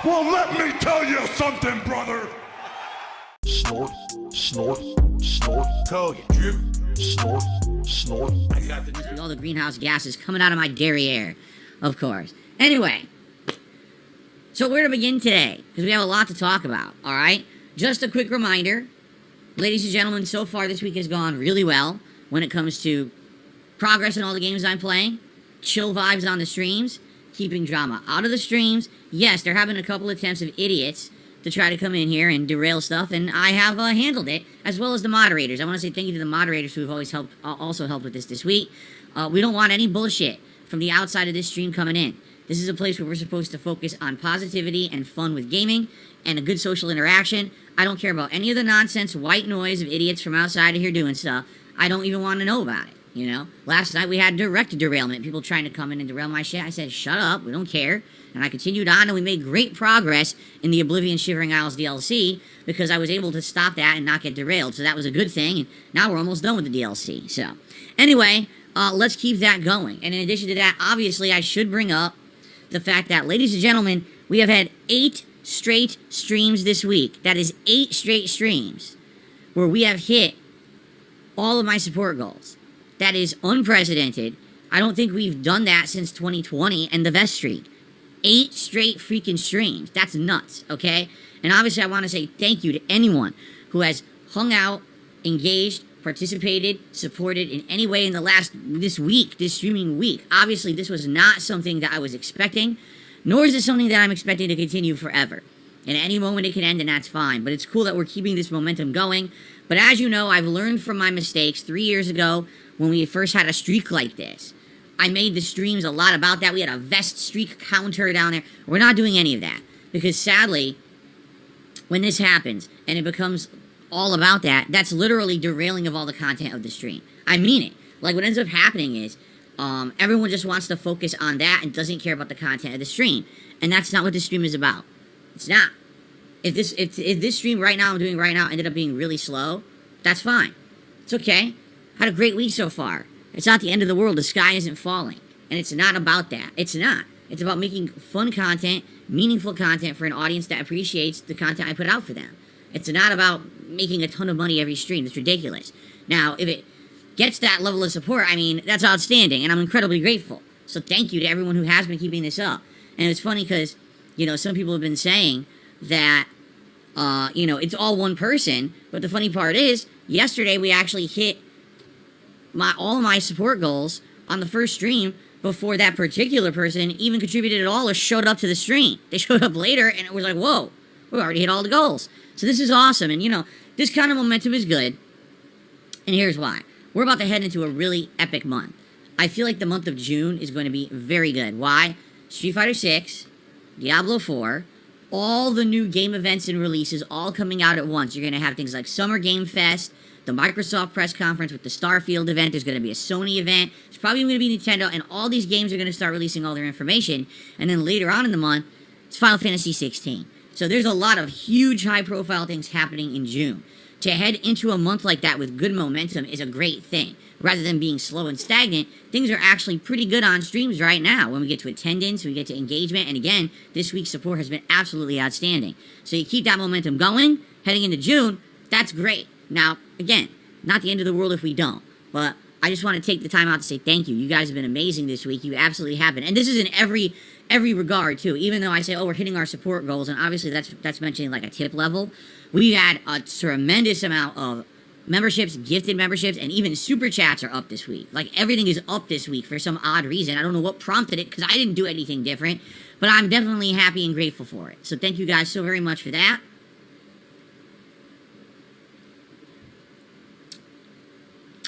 Well, let me tell you something, brother. Snort, snort, snort, Kogan. Drip, snort, snort. I got the all the greenhouse gases coming out of my derriere, of course. Anyway, so where to begin today? Because we have a lot to talk about, all right? Just a quick reminder, ladies and gentlemen, so far this week has gone really well when it comes to progress in all the games I'm playing, chill vibes on the streams, keeping drama out of the streams. Yes, there have been a couple attempts of idiots to try to come in here and derail stuff, and I have handled it, as well as the moderators. I want to say thank you to the moderators who have always also helped with this week. We don't want any bullshit from the outside of this stream coming in. This is a place where we're supposed to focus on positivity and fun with gaming and a good social interaction. I don't care about any of the nonsense, white noise of idiots from outside of here doing stuff. I don't even want to know about it, you know? Last night we had direct derailment, people trying to come in and derail my shit. I said, shut up, we don't care. And I continued on, and we made great progress in the Oblivion Shivering Isles DLC because I was able to stop that and not get derailed. So that was a good thing, and now we're almost done with the DLC. So, anyway, let's keep that going. And in addition to that, obviously, I should bring up the fact that, ladies and gentlemen, we have had 8 straight streams this week. That is 8 straight streams where we have hit all of my support goals. That is unprecedented. I don't think we've done that since 2020 and the Vest streak. 8 straight freaking streams. That's nuts, okay? And obviously I want to say thank you to anyone who has hung out, engaged, participated, supported in any way in this streaming week. Obviously this was not something that I was expecting, nor is it something that I'm expecting to continue forever. And at any moment it can end, and that's fine. But it's cool that we're keeping this momentum going. But as you know, I've learned from my mistakes 3 years ago when we first had a streak like this. I made the streams a lot about that. We had a Vest streak counter down there. We're not doing any of that. Because sadly, when this happens and it becomes all about that, that's literally derailing of all the content of the stream. I mean it. Like, what ends up happening is everyone just wants to focus on that and doesn't care about the content of the stream. And that's not what this stream is about. It's not. If this stream right now I'm doing right now ended up being really slow, that's fine. It's okay. Had a great week so far. It's not the end of the world. The sky isn't falling. And it's not about that. It's not. It's about making fun content, meaningful content for an audience that appreciates the content I put out for them. It's not about making a ton of money every stream. It's ridiculous. Now, if it gets that level of support, I mean, that's outstanding, and I'm incredibly grateful. So thank you to everyone who has been keeping this up. And it's funny because, you know, some people have been saying that, you know, it's all one person, but the funny part is, yesterday we actually hit all of my support goals on the first stream before that particular person even contributed at all or showed up to the stream. They showed up later, and it was like, whoa, we already hit all the goals. So this is awesome, and you know, this kind of momentum is good, and here's why. We're about to head into a really epic month. I feel like the month of June is going to be very good. Why? Street Fighter 6, Diablo 4, all the new game events and releases all coming out at once. You're going to have things like Summer Game Fest, the Microsoft press conference with the Starfield event. There's going to be a Sony event. It's probably going to be Nintendo, and all these games are going to start releasing all their information. And then later on in the month, it's Final Fantasy 16. So there's a lot of huge high-profile things happening in June. To head into a month like that with good momentum is a great thing. Rather than being slow and stagnant, things are actually pretty good on streams right now. When we get to attendance, we get to engagement, and again, this week's support has been absolutely outstanding. So you keep that momentum going, heading into June, that's great. Now, again, not the end of the world if we don't, but I just want to take the time out to say thank you. You guys have been amazing this week. You absolutely have been. And this is in every regard, too. Even though I say, oh, we're hitting our support goals, and obviously that's mentioning like a tip level, we've had a tremendous amount of memberships, gifted memberships, and even super chats are up this week. Like, everything is up this week for some odd reason. I don't know what prompted it, because I didn't do anything different, but I'm definitely happy and grateful for it. So thank you guys so very much for that.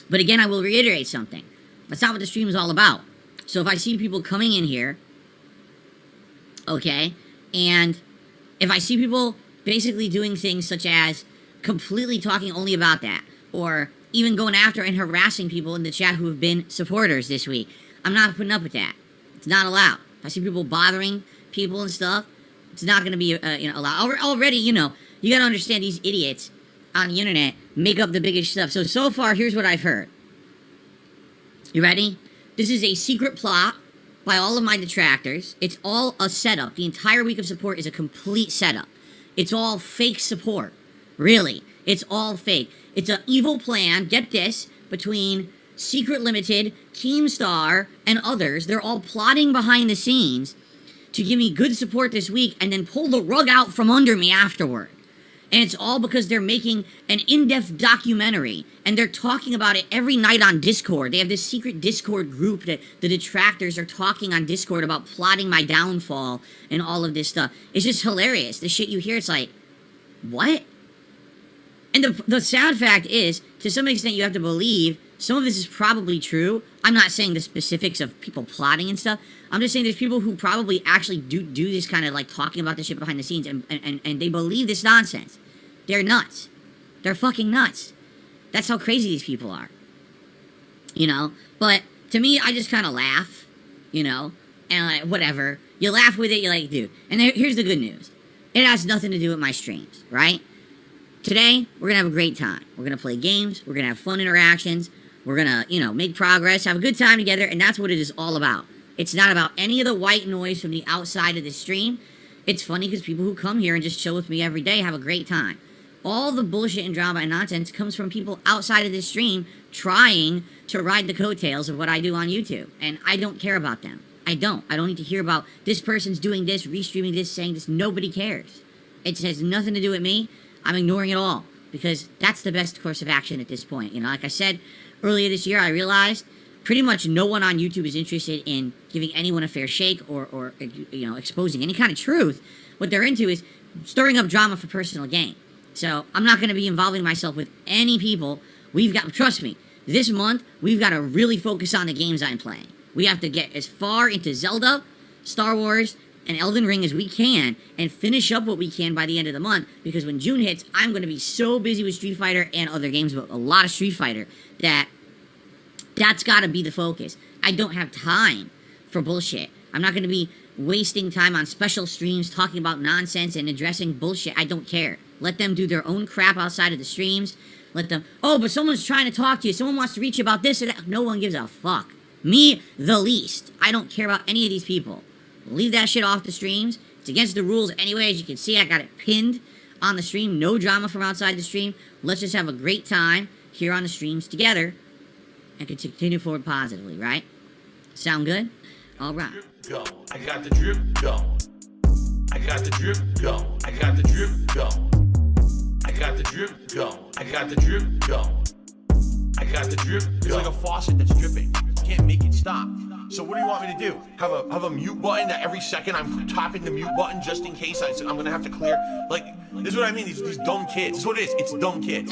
But again, I will reiterate something. That's not what the stream is all about. So if I see people coming in here, okay, and if I see people basically doing things such as completely talking only about that, or even going after and harassing people in the chat who have been supporters this week, I'm not putting up with that. It's not allowed. If I see people bothering people and stuff, it's not going to be allowed. Already, you know, you got to understand these idiots on the internet make up the biggest stuff. So far, here's what I've heard. You ready? This is a secret plot by all of my detractors. It's all a setup. The entire week of support is a complete setup. It's all fake support. Really. It's all fake. It's an evil plan, get this, between Secret Limited, Keemstar, and others. They're all plotting behind the scenes to give me good support this week and then pull the rug out from under me afterward. And it's all because they're making an in-depth documentary, and they're talking about it every night on Discord. They have this secret Discord group that the detractors are talking on Discord about plotting my downfall and all of this stuff. It's just hilarious. The shit you hear, it's like, what? And the sad fact is, to some extent, you have to believe some of this is probably true. I'm not saying the specifics of people plotting and stuff. I'm just saying there's people who probably actually do this kind of like talking about this shit behind the scenes, and they believe this nonsense. They're nuts. They're fucking nuts. That's how crazy these people are. You know? But to me, I just kind of laugh, you know? And like, whatever. You laugh with it, you're like, dude. And here's the good news. It has nothing to do with my streams, right? Today, we're gonna have a great time. We're gonna play games. We're gonna have fun interactions. We're gonna, you know, make progress, have a good time together, and that's what it is all about. It's not about any of the white noise from the outside of the stream. It's funny because people who come here and just chill with me every day have a great time. All the bullshit and drama and nonsense comes from people outside of this stream trying to ride the coattails of what I do on YouTube. And I don't care about them. I don't need to hear about this person's doing this, restreaming this, saying this. Nobody cares. It has nothing to do with me. I'm ignoring it all because that's the best course of action at this point. You know, like I said earlier this year, I realized pretty much no one on YouTube is interested in giving anyone a fair shake or you know, exposing any kind of truth. What they're into is stirring up drama for personal gain. So I'm not going to be involving myself with any people. Trust me, this month, we've got to really focus on the games I'm playing. We have to get as far into Zelda, Star Wars, and Elden Ring as we can and finish up what we can by the end of the month, because when June hits, I'm going to be so busy with Street Fighter and other games, but a lot of Street Fighter, that's got to be the focus. I don't have time for bullshit. I'm not going to be wasting time on special streams talking about nonsense and addressing bullshit. I don't care. Let them do their own crap outside of the streams. Let them, oh, but someone's trying to talk to you. Someone wants to reach you about this or that. No one gives a fuck. Me, the least. I don't care about any of these people. Leave that shit off the streams. It's against the rules anyway. As you can see, I got it pinned on the stream. No drama from outside the stream. Let's just have a great time here on the streams together and continue forward positively, right? Sound good? All right. Go. I got the drip going. I got the drip going. I got the drip going. I got the drip going. I got the drip going. I got the drip going. It's like a faucet that's dripping. You can't make it stop. So what do you want me to do? Have a mute button that every second I'm tapping the mute button just in case I'm gonna have to clear? Like, this is what I mean, these dumb kids. This is what it is. It's dumb kids.